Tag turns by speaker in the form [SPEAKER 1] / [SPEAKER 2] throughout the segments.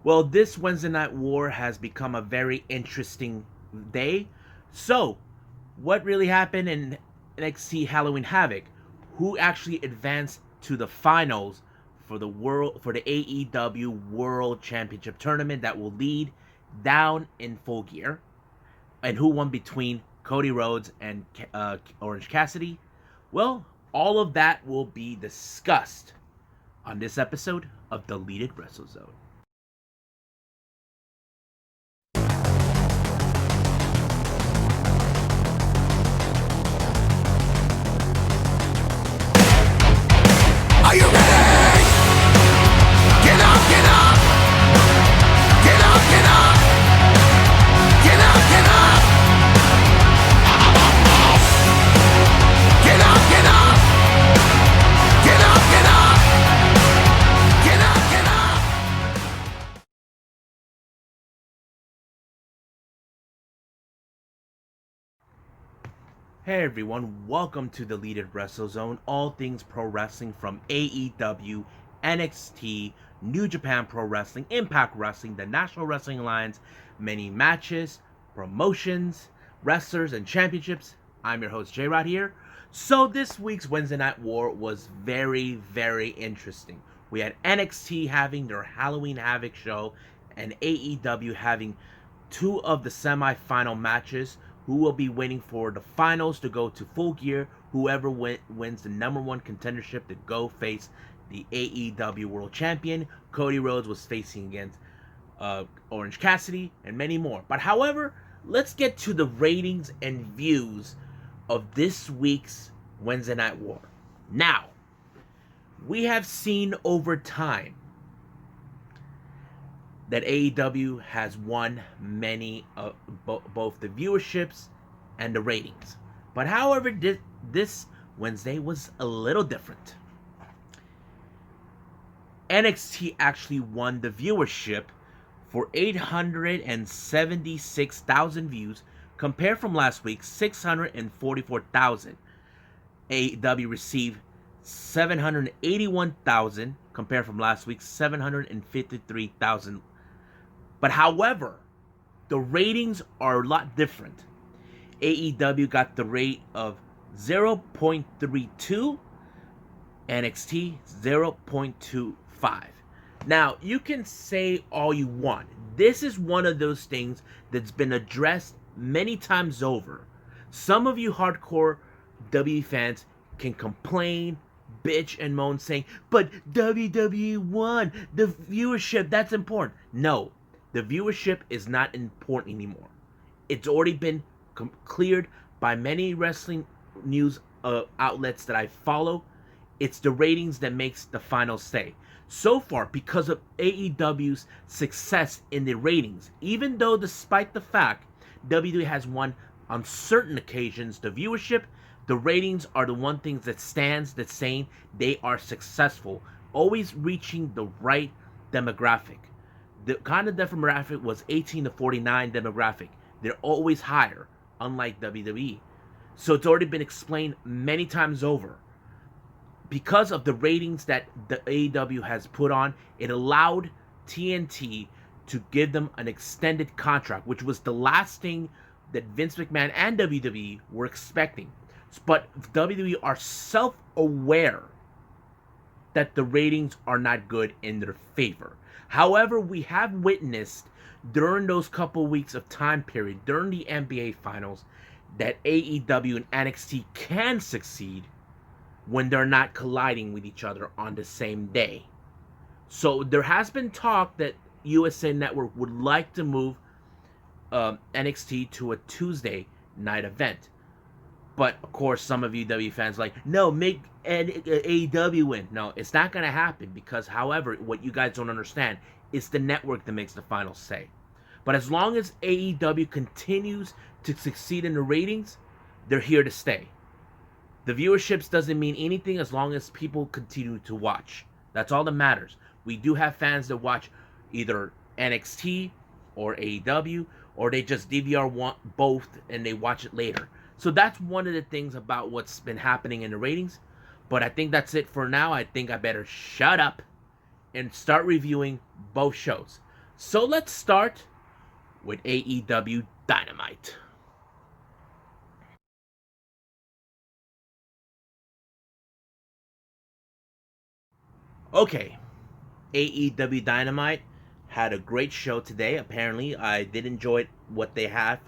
[SPEAKER 1] Well, this Wednesday Night War has become a very interesting day. So, what really happened in NXT Halloween Havoc? Who actually advanced to the finals for the AEW World Championship tournament that will lead down in Full Gear? And who won between Cody Rhodes and Orange Cassidy? Well, all of that will be discussed on this episode of Deleted WrestleZone.
[SPEAKER 2] Are you ready? Get up, get up. Get up, get up. Get up, get up. Get up, get up. Get up, get up. Get up, get up.
[SPEAKER 1] Hey everyone, welcome to Deleted WrestleZone, all things pro wrestling from AEW, NXT, New Japan Pro Wrestling, Impact Wrestling, the National Wrestling Alliance, many matches, promotions, wrestlers, and championships. I'm your host, J-Rod here. So this week's Wednesday Night War was very, very interesting. We had NXT having their Halloween Havoc show and AEW having two of the semi-final matches. Who will be waiting for the finals to go to Full Gear? Whoever wins the number one contendership to go face the AEW World Champion. Cody Rhodes was facing against Orange Cassidy and many more. But however, let's get to the ratings and views of this week's Wednesday Night War. Now, we have seen over time that AEW has won many of both the viewerships and the ratings. But however, this Wednesday was a little different. NXT actually won the viewership for 876,000 views, compared from last week 644,000. AEW received 781,000, compared from last week 753,000. But however, the ratings are a lot different. AEW got the rate of 0.32, NXT 0.25. Now, you can say all you want. This is one of those things that's been addressed many times over. Some of you hardcore WWE fans can complain, bitch, and moan saying, but WWE won, the viewership, that's important. No. The viewership is not important anymore. It's already been cleared by many wrestling news outlets that I follow. It's the ratings that makes the final say. So far, because of AEW's success in the ratings, even though despite the fact WWE has won on certain occasions the viewership, the ratings are the one thing that stands, that's saying they are successful, always reaching the right demographic. The kind of demographic was 18 to 49 demographic. They're always higher, unlike WWE. So it's already been explained many times over. Because of the ratings that the AEW has put on, it allowed TNT to give them an extended contract, which was the last thing that Vince McMahon and WWE were expecting. But WWE are self-aware that the ratings are not good in their favor. However, we have witnessed during those couple weeks of time period, during the NBA Finals, that AEW and NXT can succeed when they're not colliding with each other on the same day. So there has been talk that USA Network would like to move NXT to a Tuesday night event. But, of course, some of you WWE fans are like, no, make AEW win. No, it's not going to happen because, however, what you guys don't understand is the network that makes the final say. But as long as AEW continues to succeed in the ratings, they're here to stay. The viewerships doesn't mean anything as long as people continue to watch. That's all that matters. We do have fans that watch either NXT or AEW, or they just DVR both and they watch it later. So that's one of the things about what's been happening in the ratings. But I think that's it for now. I think I better shut up and start reviewing both shows. So let's start with AEW Dynamite. Okay, AEW Dynamite had a great show today. Apparently, I did enjoy what they had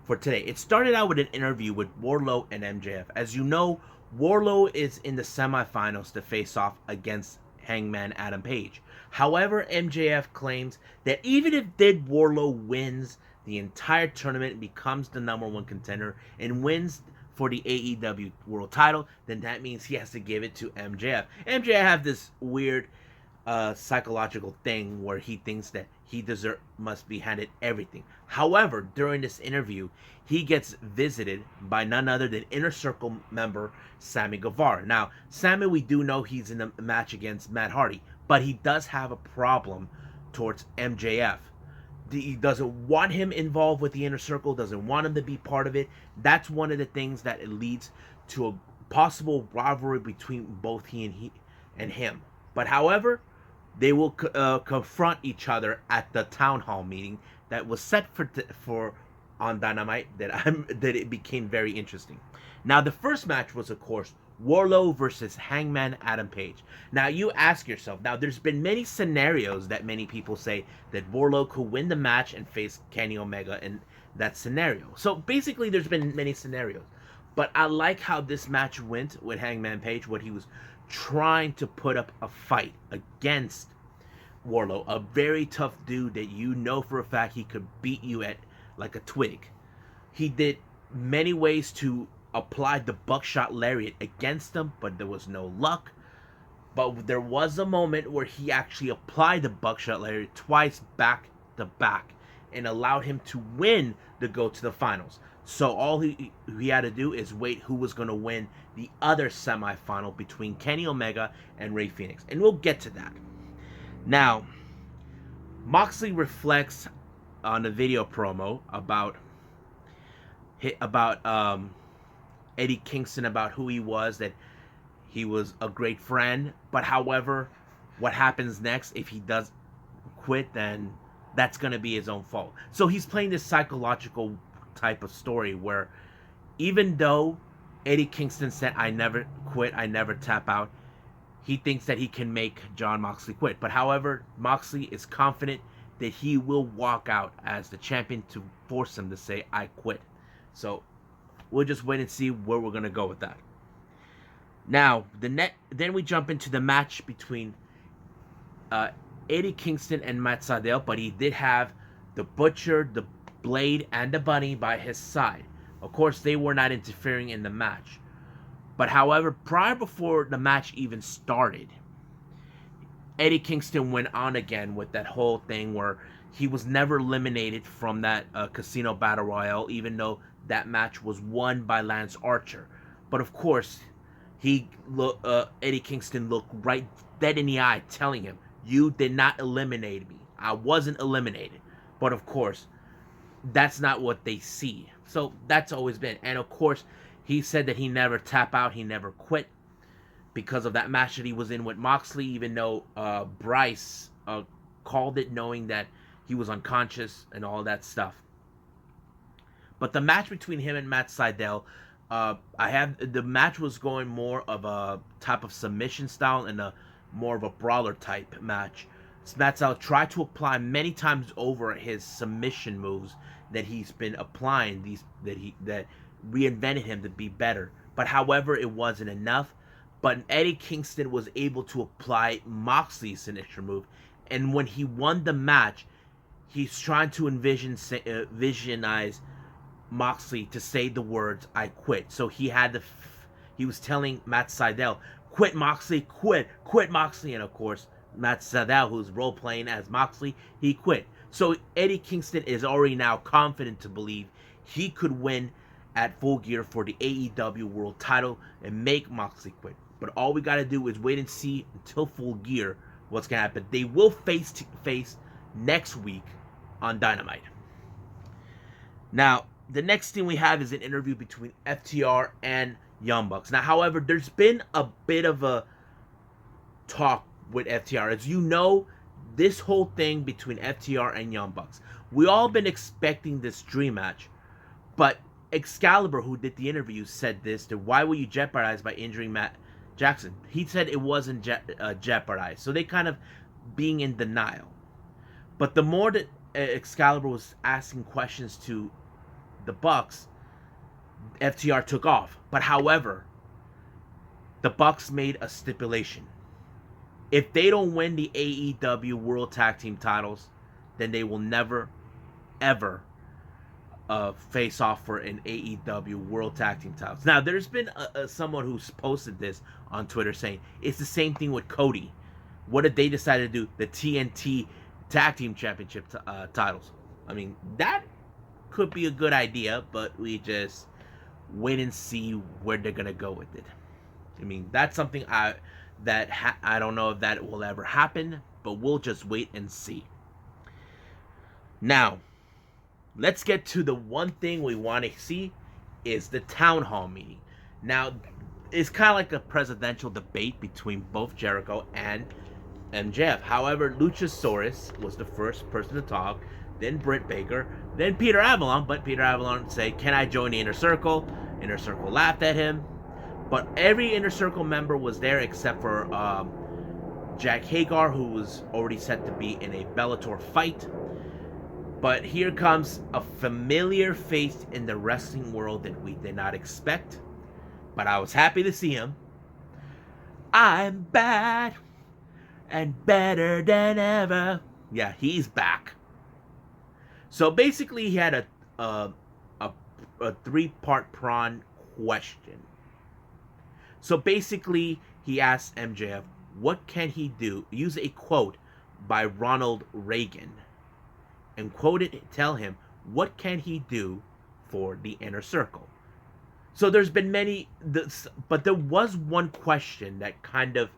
[SPEAKER 1] for today. It started out with an interview with Wardlow and MJF. As you know, Wardlow is in the semifinals to face off against Hangman Adam Page. However, MJF claims that even if Wardlow wins the entire tournament and becomes the number one contender and wins for the AEW World Title, then that means he has to give it to MJF. MJF have this weird psychological thing where he thinks that he must be handed everything. However, during this interview, he gets visited by none other than Inner Circle member Sammy Guevara. Now, Sammy, we do know he's in a match against Matt Hardy, but he does have a problem towards MJF. He doesn't want him involved with the Inner Circle, doesn't want him to be part of it. That's one of the things that it leads to a possible rivalry between both he and him. But however, they will confront each other at the town hall meeting that was set for on Dynamite. That it became very interesting. Now, the first match was, of course, Wardlow versus Hangman Adam Page. Now, you ask yourself, now there's been many scenarios that many people say that Wardlow could win the match and face Kenny Omega in that scenario. So basically, there's been many scenarios. But I like how this match went with Hangman Page, what he was trying to put up a fight against Wardlow, a very tough dude that you know for a fact he could beat you at like a twig. He did many ways to apply the buckshot lariat against him, but there was no luck. But there was a moment where he actually applied the buckshot lariat twice back to back and allowed him to win to go to the finals. So all he had to do is wait who was going to win the other semifinal between Kenny Omega and Rey Fenix. And we'll get to that. Now, Moxley reflects on the video promo about Eddie Kingston, about who he was, that he was a great friend. But however, what happens next, if he does quit, then that's going to be his own fault. So he's playing this psychological type of story where even though Eddie Kingston said, I never quit, I never tap out, he thinks that he can make Jon Moxley quit. But however, Moxley is confident that he will walk out as the champion to force him to say, I quit. So we'll just wait and see where we're going to go with that. Now, then we jump into the match between Eddie Kingston and Matt Sydal, but he did have the Butcher, the Blade, and the Bunny by his side. Of course, they were not interfering in the match. But however, before the match even started, Eddie Kingston went on again with that whole thing where he was never eliminated from that Casino Battle Royale, even though that match was won by Lance Archer. But of course, Eddie Kingston looked right dead in the eye, telling him, you did not eliminate me. I wasn't eliminated. But of course, that's not what they see. So that's always been. And of course, he said that he never tap out, he never quit because of that match that he was in with Moxley, even though Bryce called it knowing that he was unconscious and all that stuff. But the match between him and Matt Sydal, the match was going more of a type of submission style and more of a brawler type match. Matt Sydal tried to apply many times over his submission moves that he's been applying, that reinvented him to be better. But however, it wasn't enough. But Eddie Kingston was able to apply Moxley's signature move, and when he won the match, he's trying to visionize Moxley to say the words "I quit." So he was telling Matt Sydal, "Quit, Moxley, quit Moxley," and of course, Matt Sydal, who's role playing as Moxley, he quit. So Eddie Kingston is already now confident to believe he could win at Full Gear for the AEW World Title and make Moxley quit. But all we gotta do is wait and see until Full Gear what's gonna happen. They will face next week on Dynamite. Now, the next thing we have is an interview between FTR and Young Bucks. Now, however, there's been a bit of a talk with FTR. As you know, this whole thing between FTR and Young Bucks. We all been expecting this dream match, but Excalibur, who did the interview, said this: that why will you jeopardize by injuring Matt Jackson? He said it wasn't jeopardized, so they kind of being in denial. But the more that Excalibur was asking questions to the Bucks, FTR took off. But however, the Bucks made a stipulation. If they don't win the AEW World Tag Team titles, then they will never, ever face off for an AEW World Tag Team titles. Now, there's been someone who's posted this on Twitter saying it's the same thing with Cody. What did they decide to do? The TNT Tag Team Championship titles. I mean, that could be a good idea, but we just wait and see where they're gonna go with it. I mean, that's something I don't know if that will ever happen, but we'll just wait and see. Now, let's get to the one thing we want to see is the town hall meeting. Now, it's kind of like a presidential debate between both Jericho and MJF. However, Luchasaurus was the first person to talk, then Britt Baker, then Peter Avalon, but Peter Avalon said, "Can I join the Inner Circle?" Inner Circle laughed at him, but every Inner Circle member was there except for Jack Hagar, who was already set to be in a Bellator fight. But here comes a familiar face in the wrestling world that we did not expect, but I was happy to see him. I'm bad and better than ever. Yeah, he's back. So basically, he had a 3-part prawn question. So basically, he asked MJF, what can he do? Use a quote by Ronald Reagan. And tell him, what can he do for the Inner Circle? So there's been many, but there was one question that kind of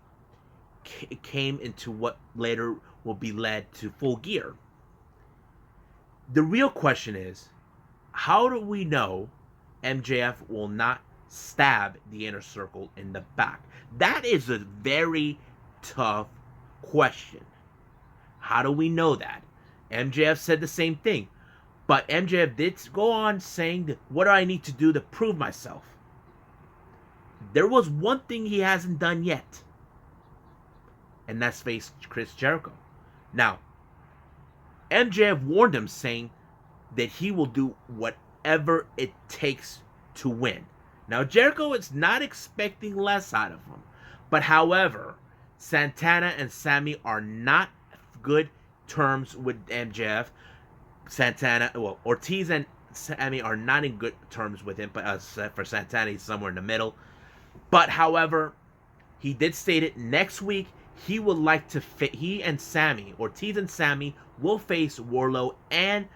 [SPEAKER 1] came into what later will be led to Full Gear. The real question is, how do we know MJF will not stab the Inner Circle in the back? That is a very tough question. How do we know that? MJF said the same thing. But MJF did go on saying, what do I need to do to prove myself? There was one thing he hasn't done yet. And that's face Chris Jericho. Now, MJF warned him, saying that he will do whatever it takes to win. Now, Jericho is not expecting less out of him. But however, Santana and Sammy are not good terms with MJF. Ortiz and Sammy are not in good terms with him, but for Santana, he's somewhere in the middle. But however, he did state it next week. He would like to he and Sammy, Ortiz and Sammy, will face Wardlow and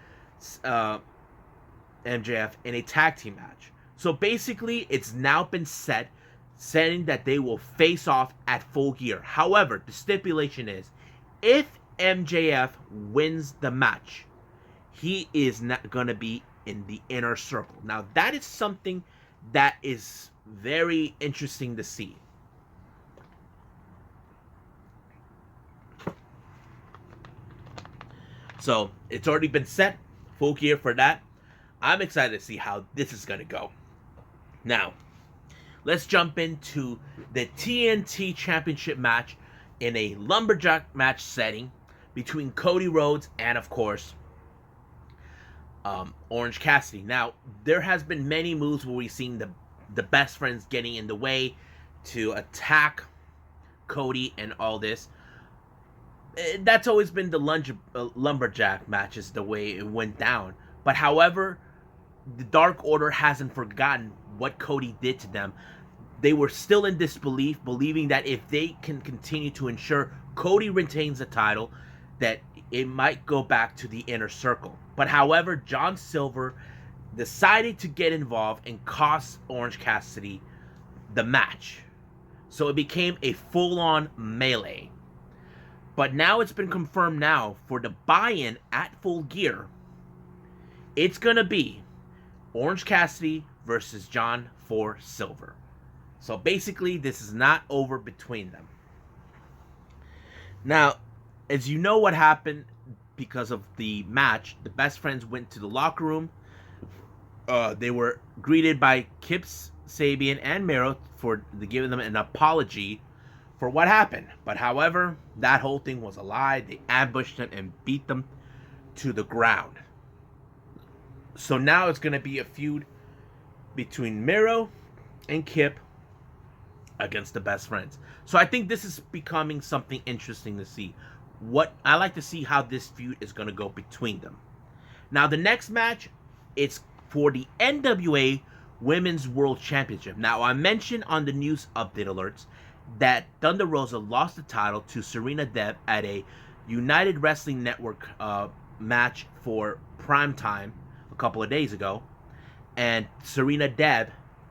[SPEAKER 1] MJF in a tag team match. So basically, it's now been set, saying that they will face off at Full Gear. However, the stipulation is, if MJF wins the match, he is not going to be in the Inner Circle. Now, that is something that is very interesting to see. So, it's already been set, Full Gear for that. I'm excited to see how this is going to go. Now, let's jump into the TNT Championship match in a lumberjack match setting between Cody Rhodes and, of course, Orange Cassidy. Now, there has been many moves where we've seen the best friends getting in the way to attack Cody and all this. That's always been the lumberjack matches, the way it went down. But however, the Dark Order hasn't forgotten what Cody did to them. They were still in disbelief, believing that if they can continue to ensure Cody retains the title, that it might go back to the Inner Circle. But however, John Silver decided to get involved and cost Orange Cassidy the match. So it became a full-on melee. But now it's been confirmed now for the buy-in at Full Gear. It's going to be Orange Cassidy versus John for Silver. So basically, this is not over between them. Now, As you know what happened because of the match, the best friends went to the locker room. They were greeted by Kip Sabian and Miro for giving them an apology for what happened. But however, that whole thing was a lie. They ambushed them and beat them to the ground. So now it's going to be a feud between Miro and Kip against the best friends. So I think this is becoming something interesting to see. I like to see how this feud is going to go between them. Now the next match, it's for the NWA Women's World Championship. Now I mentioned on the news update alerts that Thunder Rosa lost the title to Serena Deeb at a United Wrestling Network match for Primetime a couple of days ago, and Serena Deeb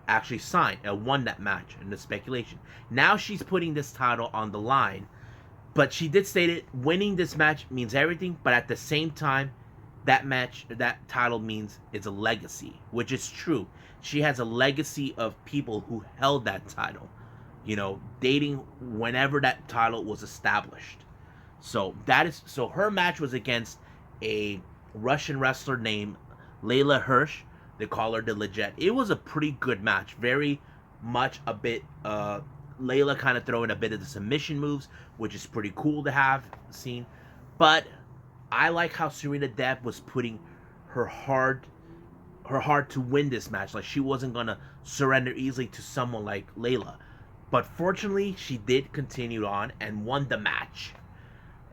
[SPEAKER 1] actually signed and won that match in the speculation. Now she's putting this title on the line, but she did state it, winning this match means everything, but at the same time, that title means it's a legacy, which is true. She has a legacy of people who held that title, dating whenever that title was established. So her match was against a Russian wrestler named Layla Hirsch. They call her the Legit. It was a pretty good match. Very much a bit Layla kind of throwing a bit of the submission moves, which is pretty cool to have seen. But I like how Serena Deeb was putting her heart to win this match. Like, she wasn't gonna surrender easily to someone like Layla. But fortunately, she did continue on and won the match.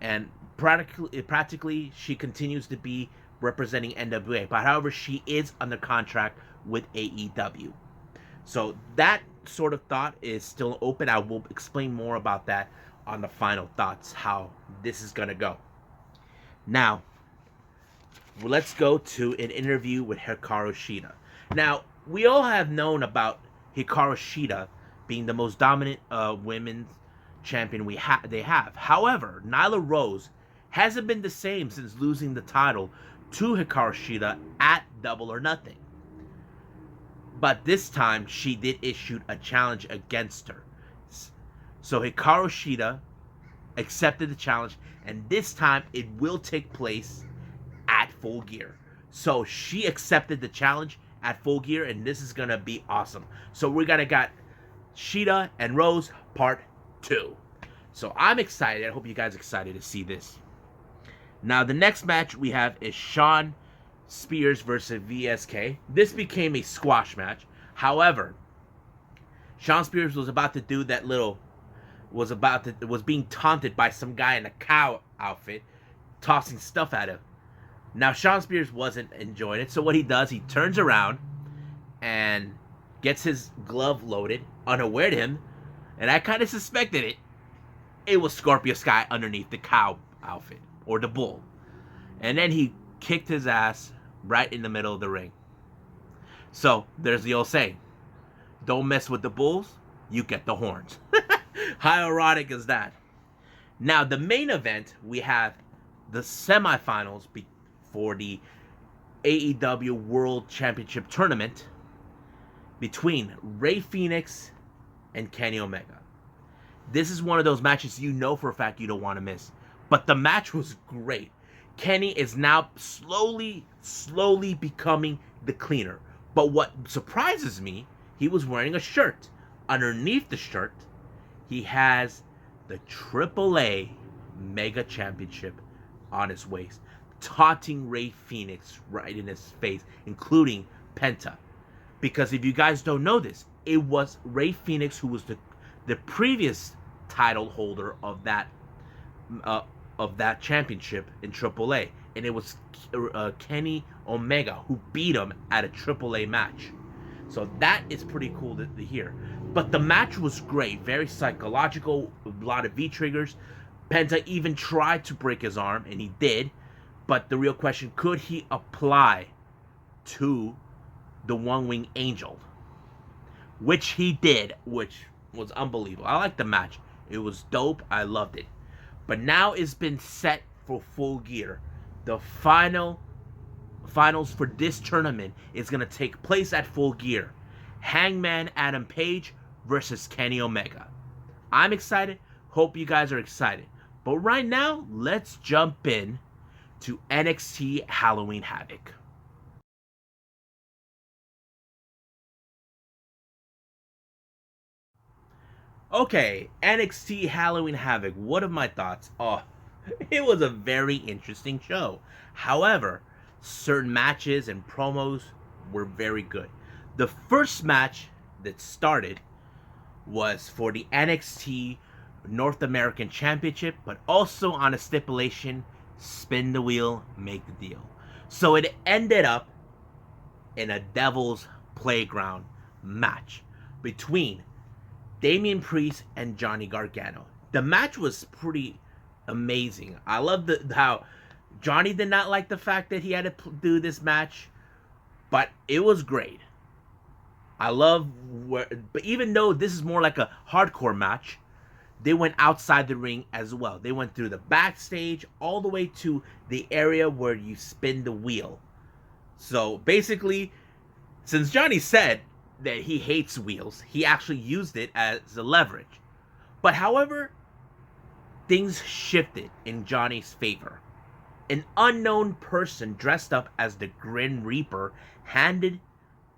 [SPEAKER 1] And practically she continues to be representing NWA. But however, she is under contract with AEW. So that sort of thought is still open. I will explain more about that on the final thoughts, how this is going to go. Now, let's go to an interview with Hikaru Shida. Now, we all have known about Hikaru Shida being the most dominant women's champion they have. However, Nyla Rose hasn't been the same since losing the title to Hikaru Shida at Double or Nothing. But this time, she did issue a challenge against her. So Hikaru Shida accepted the challenge, and this time it will take place at Full Gear. So she accepted the challenge at Full Gear, and this is gonna be awesome. So we're gonna got Shida and Rose Part 2. So I'm excited. I hope you guys are excited to see this. Now the next match we have is Shawn Spears versus VSK. This became a squash match. However, Shawn Spears was about to do that was being taunted by some guy in a cow outfit, tossing stuff at him. Now Shawn Spears wasn't enjoying it, so what he does, he turns around and gets his glove loaded, unaware to him, and I kind of suspected it. It was Scorpio Sky underneath the cow outfit, or the bull. And then he kicked his ass right in the middle of the ring. So, there's the old saying, don't mess with the bulls, you get the horns. How ironic is that? Now, the main event, we have the semifinals for the AEW World Championship Tournament between Rey Fenix and Kenny Omega. This is one of those matches you know for a fact you don't want to miss. But the match was great. Kenny is now slowly becoming the cleaner. But what surprises me, he was wearing a shirt. Underneath the shirt, he has the AAA Mega Championship on his waist, taunting Rey Fenix right in his face, including Penta. Because if you guys don't know this, it was Rey Fenix who was the previous title holder of that championship in AAA, and it was Kenny Omega who beat him at a AAA match. So that is pretty cool to hear. But the match was great, very psychological, a lot of V-triggers. Penta even tried to break his arm, and he did. But the real question, could he apply to the One-Wing Angel? Which he did, which was unbelievable. I liked the match. It was dope. I loved it. But now it's been set for Full Gear. The finals for this tournament is going to take place at Full Gear. Hangman Adam Page versus Kenny Omega. I'm excited. Hope you guys are excited. But right now, let's jump in to NXT Halloween Havoc. Okay, NXT Halloween Havoc. What are my thoughts? Oh, it was a very interesting show. However, certain matches and promos were very good. The first match that started was for the NXT North American Championship, but also on a stipulation, spin the wheel, make the deal. So it ended up in a Devil's Playground match between Damian Priest and Johnny Gargano. The match was pretty amazing. I love how Johnny did not like the fact that he had to do this match, but it was great. I love but even though this is more like a hardcore match, they went outside the ring as well. They went through the backstage all the way to the area where you spin the wheel. So basically, since Johnny said that he hates wheels, he actually used it as a leverage. But however, things shifted in Johnny's favor. An unknown person dressed up as the Grim Reaper handed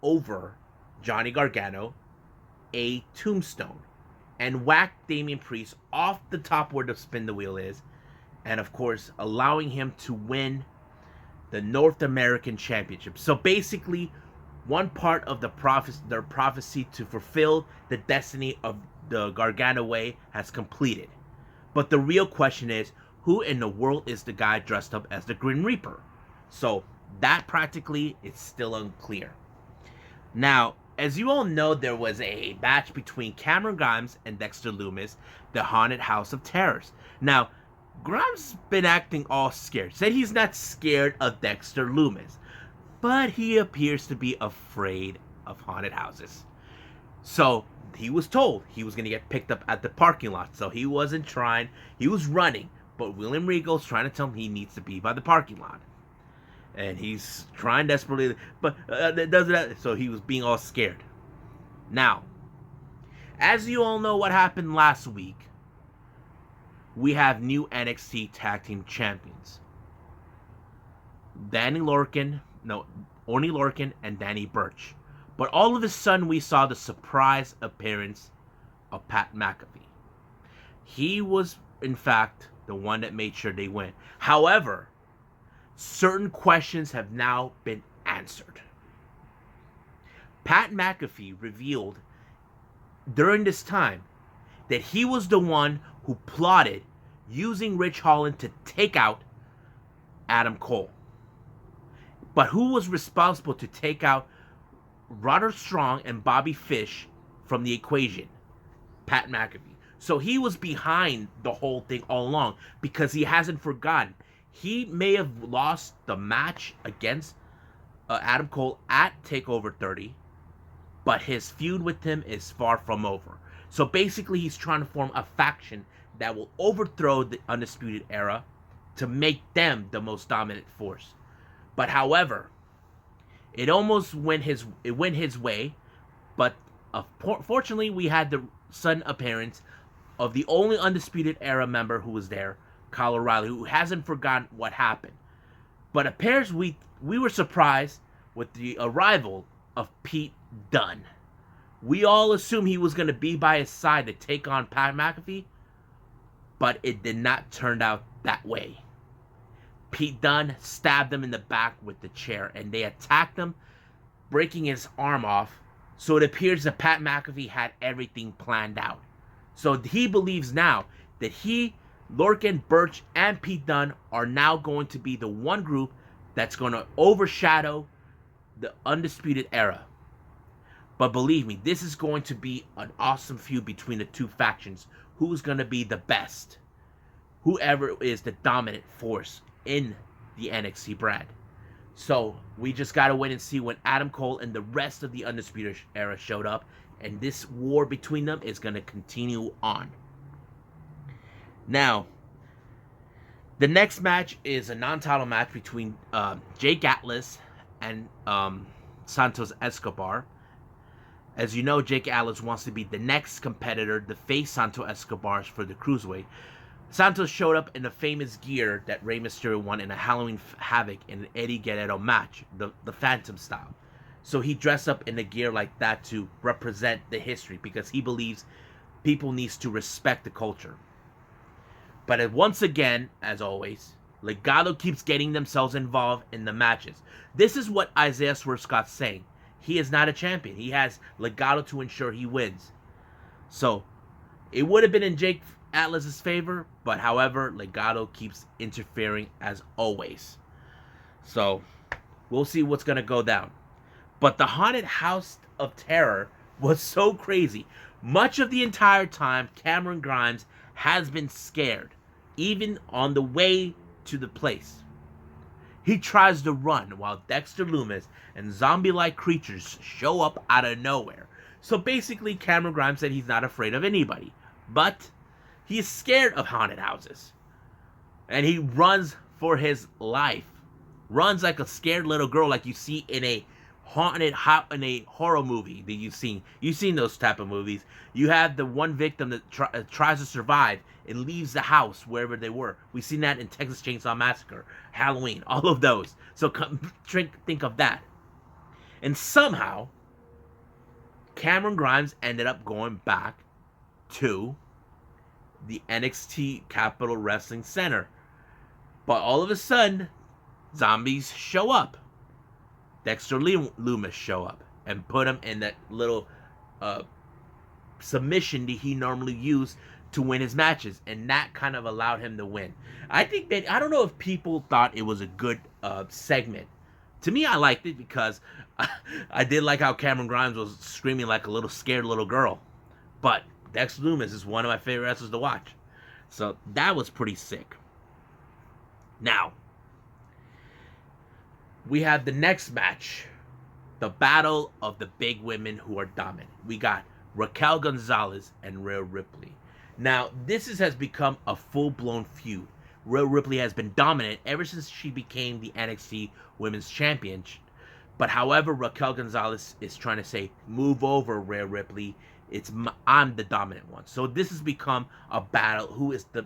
[SPEAKER 1] over Johnny Gargano a tombstone and whacked Damian Priest off the top where the spin the wheel is, and of course allowing him to win the North American Championship. So basically, one part of their prophecy to fulfill the destiny of the Gargano way has completed. But the real question is, who in the world is the guy dressed up as the Grim Reaper? So that practically is still unclear. Now, as you all know, there was a match between Cameron Grimes and Dexter Lumis, the Haunted House of Terrors. Now, Grimes been acting all scared. Said he's not scared of Dexter Lumis, but he appears to be afraid of haunted houses. So he was told he was going to get picked up at the parking lot. So he wasn't trying, he was running. But William Regal's trying to tell him he needs to be by the parking lot. And he's trying desperately, but does that. So he was being all scared. Now, as you all know what happened last week, we have new NXT Tag Team Champions. Oney Lorcan and Danny Burch. But all of a sudden we saw the surprise appearance of Pat McAfee. He was, in fact, the one that made sure they win. However, certain questions have now been answered. Pat McAfee revealed during this time that he was the one who plotted using Rich Holland to take out Adam Cole. But who was responsible to take out Roderick Strong and Bobby Fish from the equation? Pat McAfee. So he was behind the whole thing all along because he hasn't forgotten. He may have lost the match against Adam Cole at TakeOver 30, but his feud with him is far from over. So basically he's trying to form a faction that will overthrow the Undisputed Era to make them the most dominant force. But however, it almost went his way, but fortunately we had the sudden appearance of the only Undisputed Era member who was there, Kyle O'Reilly, who hasn't forgotten what happened. But appears we were surprised with the arrival of Pete Dunne. We all assumed he was going to be by his side to take on Pat McAfee, but it did not turn out that way. Pete Dunne stabbed him in the back with the chair, and they attacked him, breaking his arm off. So it appears that Pat McAfee had everything planned out. So he believes now that he, Lorcan, Burch, and Pete Dunne are now going to be the one group that's going to overshadow the Undisputed Era. But believe me, this is going to be an awesome feud between the two factions. Who's going to be the best? Whoever is the dominant force in the NXT brand. So we just got to wait and see when Adam Cole and the rest of the Undisputed Era showed up. And this war between them is going to continue on. Now, the next match is a non-title match between Jake Atlas and Santos Escobar. As you know, Jake Atlas wants to be the next competitor to face Santos Escobar for the Cruiserweight. Santos showed up in the famous gear that Rey Mysterio won in a Halloween Havoc in an Eddie Guerrero match, the Phantom style. So he dressed up in the gear like that to represent the history because he believes people needs to respect the culture. But once again, as always, Legado keeps getting themselves involved in the matches. This is what Isaiah Swerve Scott's saying. He is not a champion. He has Legado to ensure he wins. So it would have been in Jake Atlas's favor, but however, Legado keeps interfering as always. So we'll see what's going to go down. But the Haunted House of Terror was so crazy. Much of the entire time, Cameron Grimes has been scared, even on the way to the place. He tries to run while Dexter Lumis and zombie-like creatures show up out of nowhere. So basically, Cameron Grimes said he's not afraid of anybody, but he is scared of haunted houses. And he runs for his life. Runs like a scared little girl like you see in a in a horror movie that you've seen. You've seen those type of movies. You have the one victim that tries to survive and leaves the house wherever they were. We've seen that in Texas Chainsaw Massacre, Halloween, all of those. So think of that. And somehow, Cameron Grimes ended up going back to the NXT Capital Wrestling Center. But all of a sudden, zombies show up. Dexter Lumis show up and put him in that little submission that he normally used to win his matches, and that kind of allowed him to win. I think that, I don't know if people thought it was a good segment. To me, I liked it because I did like how Cameron Grimes was screaming like a little scared little girl. But Dexter Lumis is one of my favorite wrestlers to watch. So that was pretty sick. Now, we have the next match, the battle of the big women who are dominant. We got Raquel Gonzalez and Rhea Ripley. Now, this has become a full-blown feud. Rhea Ripley has been dominant ever since she became the NXT Women's Champion. But however, Raquel Gonzalez is trying to say, move over, Rhea Ripley. I'm the dominant one. So this has become a battle. Who is the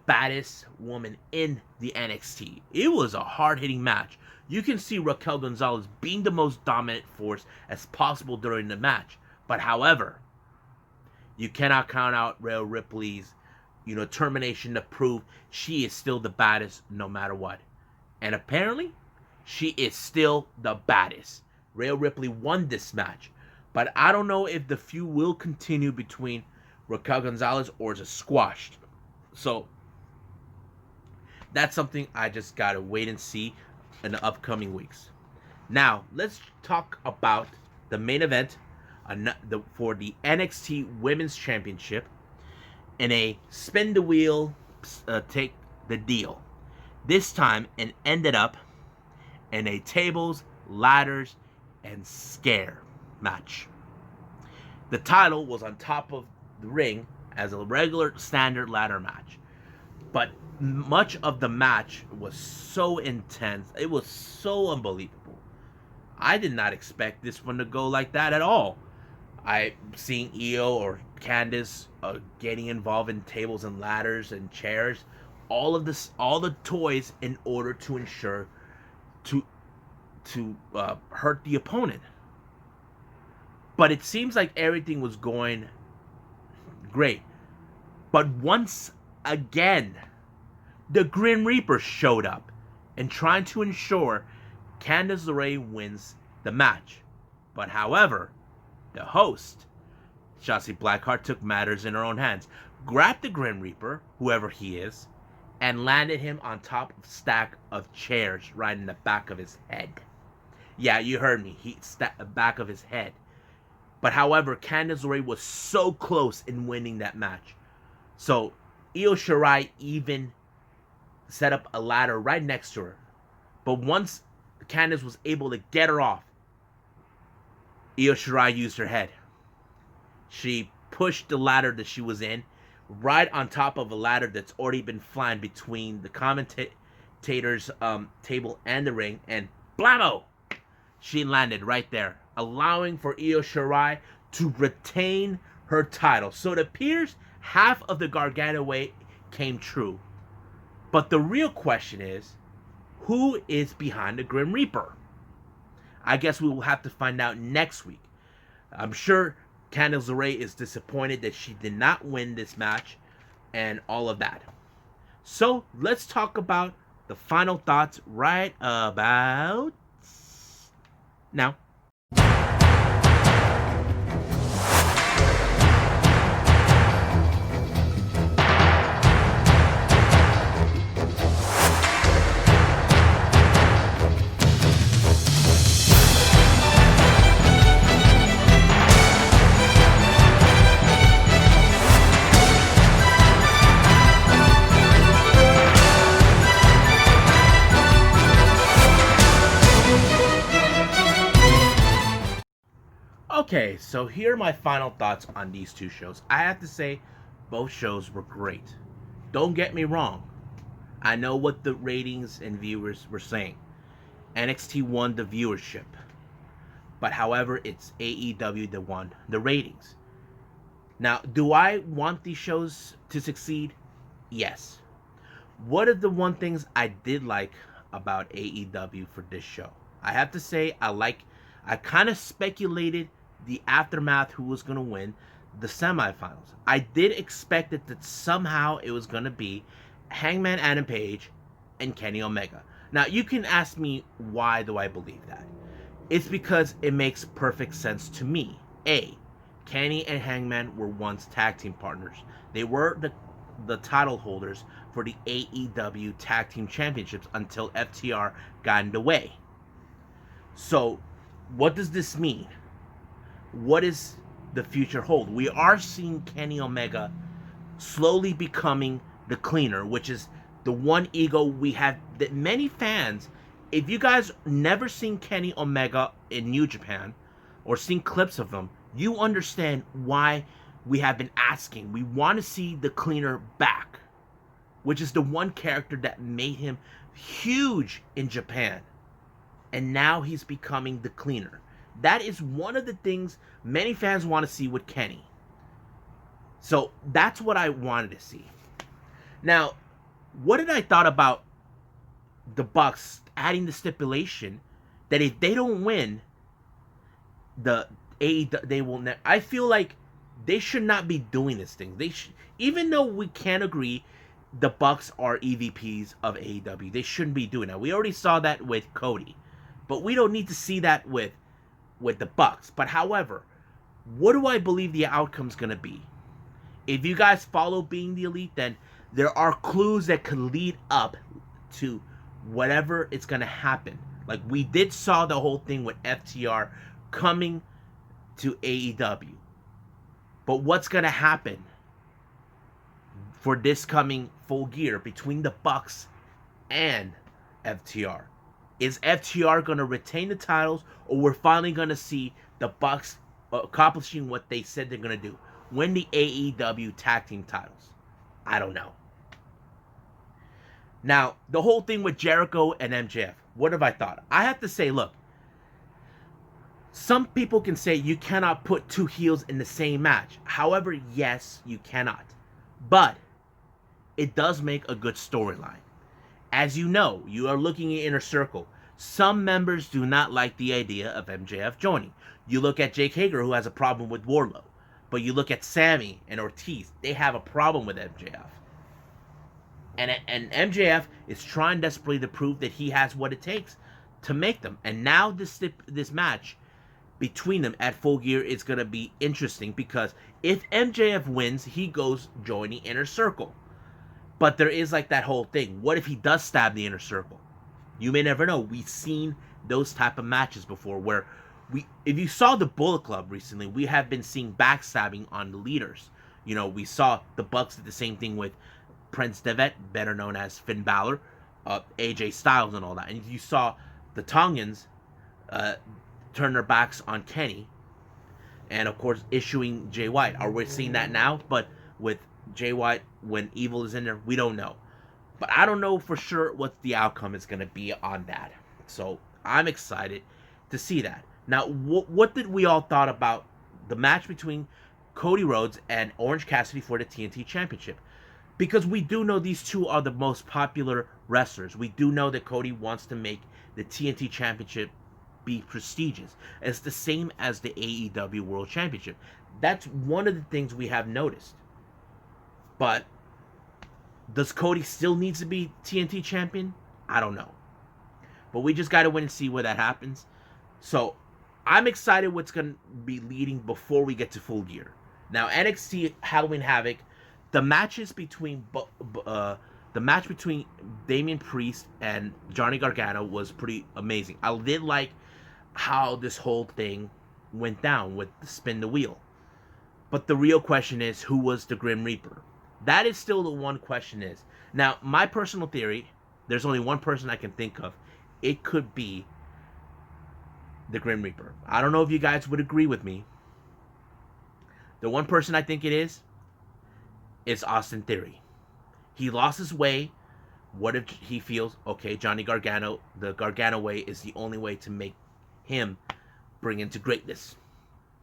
[SPEAKER 1] baddest woman in the NXT? It was a hard-hitting match. You can see Raquel Gonzalez being the most dominant force as possible during the match. But however, you cannot count out Rhea Ripley's, termination to prove she is still the baddest no matter what. And apparently, she is still the baddest. Rhea Ripley won this match. But I don't know if the feud will continue between Raquel Gonzalez or is it squashed. So, that's something I just gotta wait and see in the upcoming weeks. Now, let's talk about the main event for the NXT Women's Championship in a spin the wheel, take the deal. This time, it ended up in a tables, ladders, and scare match. The title was on top of the ring as a regular standard ladder match. But much of the match was so intense. It was so unbelievable. I did not expect this one to go like that at all. I seeing Io or Candice getting involved in tables and ladders and chairs, all the toys in order to ensure to hurt the opponent. But it seems like everything was going great. But once again, the Grim Reaper showed up and trying to ensure Candice LeRae wins the match. But however, the host, Shotzi Blackheart, took matters in her own hands, grabbed the Grim Reaper, whoever he is, and landed him on top of a stack of chairs right in the back of his head. Yeah, you heard me. The back of his head. But however, Candice LeRae was so close in winning that match. So Io Shirai even set up a ladder right next to her. But once Candice was able to get her off, Io Shirai used her head. She pushed the ladder that she was in right on top of a ladder that's already been flying between the commentator's table and the ring, and blammo! She landed right there, allowing for Io Shirai to retain her title. So it appears half of the Gargano way came true. But the real question is, who is behind the Grim Reaper? I guess we will have to find out next week. I'm sure Candice LeRae is disappointed that she did not win this match and all of that. So let's talk about the final thoughts right about now. Okay, so here are my final thoughts on these two shows. I have to say, both shows were great. Don't get me wrong. I know what the ratings and viewers were saying. NXT won the viewership. But however, it's AEW that won the ratings. Now, do I want these shows to succeed? Yes. What are the one things I did like about AEW for this show? I have to say, I kind of speculated the aftermath who was going to win the semifinals. I did expect it that somehow it was going to be Hangman Adam Page and Kenny Omega. Now, you can ask me, why do I believe that? It's because it makes perfect sense to me. A, Kenny and Hangman were once tag team partners. They were the title holders for the AEW Tag Team Championships until FTR got in the way. So, what does this mean? What does the future hold? We are seeing Kenny Omega slowly becoming the cleaner, which is the one ego we have that many fans, if you guys never seen Kenny Omega in New Japan or seen clips of him, you understand why we have been asking. We want to see the cleaner back, which is the one character that made him huge in Japan. And now he's becoming the cleaner. That is one of the things many fans want to see with Kenny. So that's what I wanted to see. Now, what did I thought about the Bucks adding the stipulation that if they don't win the AEW, they will never. I feel like they should not be doing this thing. They should, even though we can't agree the Bucks are EVPs of AEW, they shouldn't be doing that. We already saw that with Cody, but we don't need to see that with the Bucks. But however, what do I believe the outcome's gonna be? If you guys follow Being the Elite, then there are clues that could lead up to whatever it's gonna happen. Like we did saw the whole thing with FTR coming to AEW. But what's gonna happen for this coming Full Gear between the Bucks and FTR? Is FTR gonna retain the titles, or we're finally gonna see the Bucks accomplishing what they said they're gonna do? Win the AEW tag team titles. I don't know. Now, the whole thing with Jericho and MJF, what have I thought? I have to say, look, some people can say you cannot put two heels in the same match. However, yes, you cannot. But it does make a good storyline. As you know, you are looking at Inner Circle. Some members do not like the idea of MJF joining. You look at Jake Hager, who has a problem with Wardlow. But you look at Sammy and Ortiz, they have a problem with MJF. And MJF is trying desperately to prove that he has what it takes to make them. And now this match between them at Full Gear is going to be interesting, because if MJF wins, he goes joining Inner Circle. But there is like that whole thing. What if he does stab the Inner Circle? You may never know. We've seen those type of matches before where if you saw the Bullet Club recently, we have been seeing backstabbing on the leaders. You know, we saw the Bucks did the same thing with Prince Devitt, better known as Finn Balor, AJ Styles and all that. And you saw the Tongans turn their backs on Kenny, and of course issuing Jay White. Are we seeing that now? But with Jay White, when Evil is in there, we don't know. But I don't know for sure what the outcome is going to be on that. So I'm excited to see that. Now, what did we all thought about the match between Cody Rhodes and Orange Cassidy for the TNT Championship? Because we do know these two are the most popular wrestlers. We do know that Cody wants to make the TNT Championship be prestigious. It's the same as the AEW World Championship. That's one of the things we have noticed. But does Cody still need to be TNT champion? I don't know. But we just got to wait and see where that happens. So I'm excited what's going to be leading before we get to Full Gear. Now, NXT Halloween Havoc, the match between Damian Priest and Johnny Gargano was pretty amazing. I did like how this whole thing went down with the spin the wheel. But the real question is, who was the Grim Reaper? That is still the one question is. Now, my personal theory, there's only one person I can think of. It could be the Grim Reaper. I don't know if you guys would agree with me. The one person I think it is Austin Theory. He lost his way. What if he feels, okay, Johnny Gargano, the Gargano way is the only way to make him bring into greatness?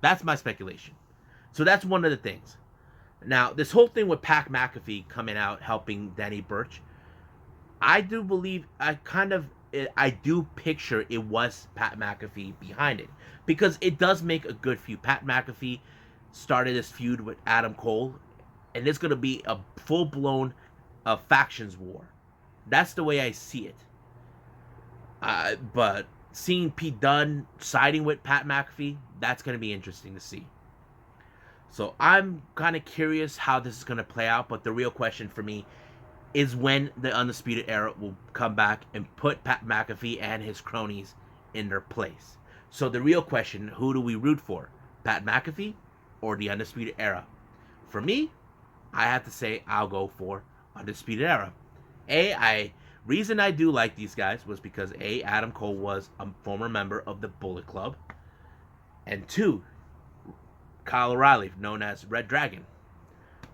[SPEAKER 1] That's my speculation. So that's one of the things. Now, this whole thing with Pat McAfee coming out helping Danny Burch, I do believe, I do picture it was Pat McAfee behind it. Because it does make a good feud. Pat McAfee started this feud with Adam Cole, and it's going to be a full-blown factions war. That's the way I see it. But seeing Pete Dunne siding with Pat McAfee, that's going to be interesting to see. So I'm kind of curious how this is going to play out, but the real question for me is when the Undisputed Era will come back and put Pat McAfee and his cronies in their place. So the real question, who do we root for? Pat McAfee or the Undisputed Era? For me, I have to say I'll go for Undisputed Era. Reason I do like these guys was because Adam Cole was a former member of the Bullet Club, and 2, Kyle O'Reilly, known as Red Dragon.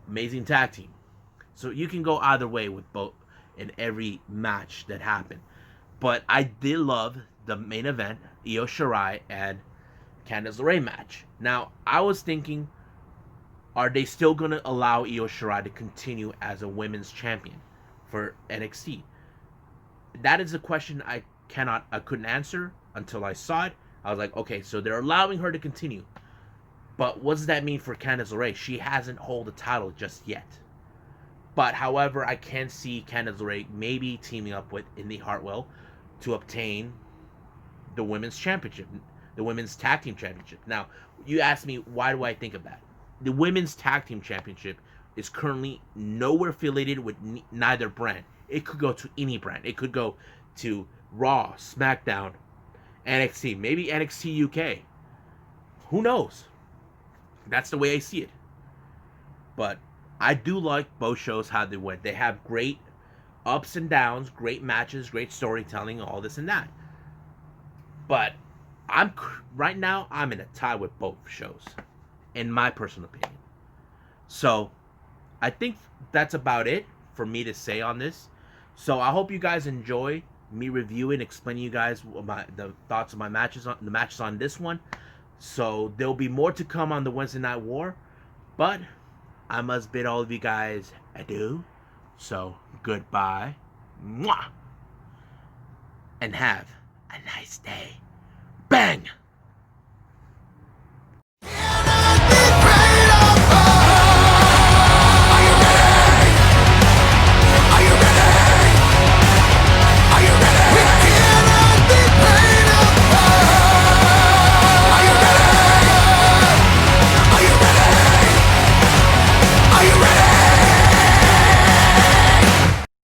[SPEAKER 1] Amazing tag team. So you can go either way with both in every match that happened. But I did love the main event, Io Shirai and Candice LeRae match. Now, I was thinking, are they still going to allow Io Shirai to continue as a women's champion for NXT? That is a question I couldn't answer until I saw it. I was like, okay, so they're allowing her to continue. But what does that mean for Candice LeRae? She hasn't held the title just yet. But, however, I can see Candice LeRae maybe teaming up with Indy Hartwell to obtain the women's championship, the women's tag team championship. Now, you asked me, why do I think of that? The women's tag team championship is currently nowhere affiliated with neither brand. It could go to any brand. It could go to Raw, SmackDown, NXT, maybe NXT UK. Who knows? That's the way I see it. But I do like both shows, how they went. They have great ups and downs, great matches, great storytelling, all this and that. But right now, I'm in a tie with both shows, in my personal opinion. So I think that's about it for me to say on this. So I hope you guys enjoy me reviewing, explaining you guys the thoughts of my matches on the matches on this one. So there'll be more to come on the Wednesday Night War, but I must bid all of you guys adieu. So goodbye, mwah, and have a nice day. Bang!